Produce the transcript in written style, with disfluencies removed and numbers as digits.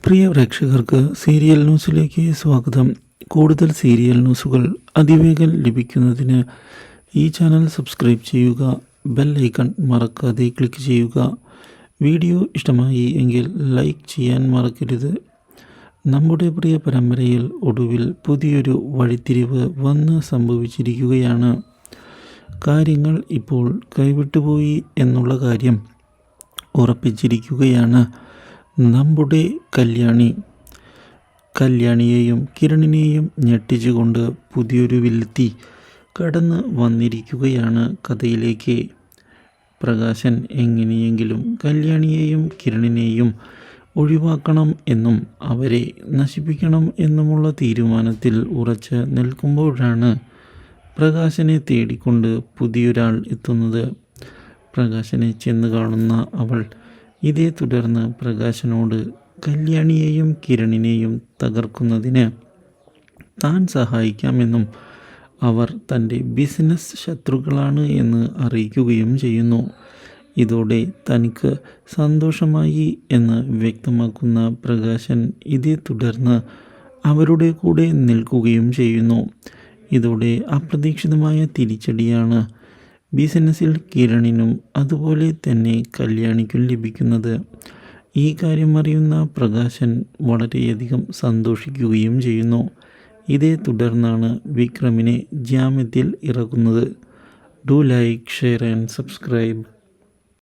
പ്രിയ പ്രേക്ഷകർക്ക് സീരിയൽ ന്യൂസിലേക്ക് സ്വാഗതം. കൂടുതൽ സീരിയൽ ന്യൂസുകൾ അതിവേഗം ലഭിക്കുന്നതിന് ഈ ചാനൽ സബ്സ്ക്രൈബ് ചെയ്യുക. ബെൽ ഐക്കൺ മറക്കാതെ ക്ലിക്ക് ചെയ്യുക. വീഡിയോ ഇഷ്ടമായി എങ്കിൽ ലൈക്ക് ചെയ്യാൻ മറക്കരുത്. നമ്മുടെ പ്രിയ പരമ്പരയിൽ ഒടുവിൽ പുതിയൊരു വഴിത്തിരിവ് വന്ന് സംഭവിച്ചിരിക്കുകയാണ്. കാര്യങ്ങൾ ഇപ്പോൾ കൈവിട്ടുപോയി എന്നുള്ള കാര്യം ഉറപ്പിച്ചിരിക്കുകയാണ്. നമ്മുടെ കല്യാണിയെയും കിരണിനെയും ഞെട്ടിച്ചുകൊണ്ട് പുതിയൊരു വില്ലത്തി കടന്ന് വന്നിരിക്കുകയാണ് കഥയിലേക്ക്. പ്രകാശൻ എങ്ങനെയെങ്കിലും കല്യാണിയെയും കിരണിനെയും ഒഴിവാക്കണം എന്നും അവരെ നശിപ്പിക്കണം എന്നുമുള്ള തീരുമാനത്തിൽ ഉറച്ച് നിൽക്കുമ്പോഴാണ് പ്രകാശനെ തേടിക്കൊണ്ട് പുതിയൊരാൾ എത്തുന്നത്. പ്രകാശനെ ചെന്ന് കാണുന്ന അവൾ ഇതേ തുടർന്ന് പ്രകാശനോട് കല്യാണിയെയും കിരണിനെയും തകർക്കുന്നതിന് താൻ സഹായിക്കാമെന്നും അവർ തൻ്റെ ബിസിനസ് ശത്രുക്കളാണ് എന്ന് അറിയിക്കുകയും ചെയ്യുന്നു. ഇതോടെ തനിക്ക് സന്തോഷമായി എന്ന് വ്യക്തമാക്കുന്ന പ്രകാശൻ ഇതേ തുടർന്ന് അവരുടെ കൂടെ നിൽക്കുകയും ചെയ്യുന്നു. ഇതോടെ അപ്രതീക്ഷിതമായ തിരിച്ചടിയാണ് ബിസിനസ്സിൽ കിരണിനും അതുപോലെ തന്നെ കല്യാണിക്കും ലഭിക്കുന്നത്. ഈ കാര്യം അറിയുന്ന പ്രകാശൻ വളരെയധികം സന്തോഷിക്കുകയും ചെയ്യുന്നു. ഇതേ തുടർന്നാണ് വിക്രമിനെ ജാമ്യത്തിൽ ഇറക്കുന്നത്. Do like, share and subscribe.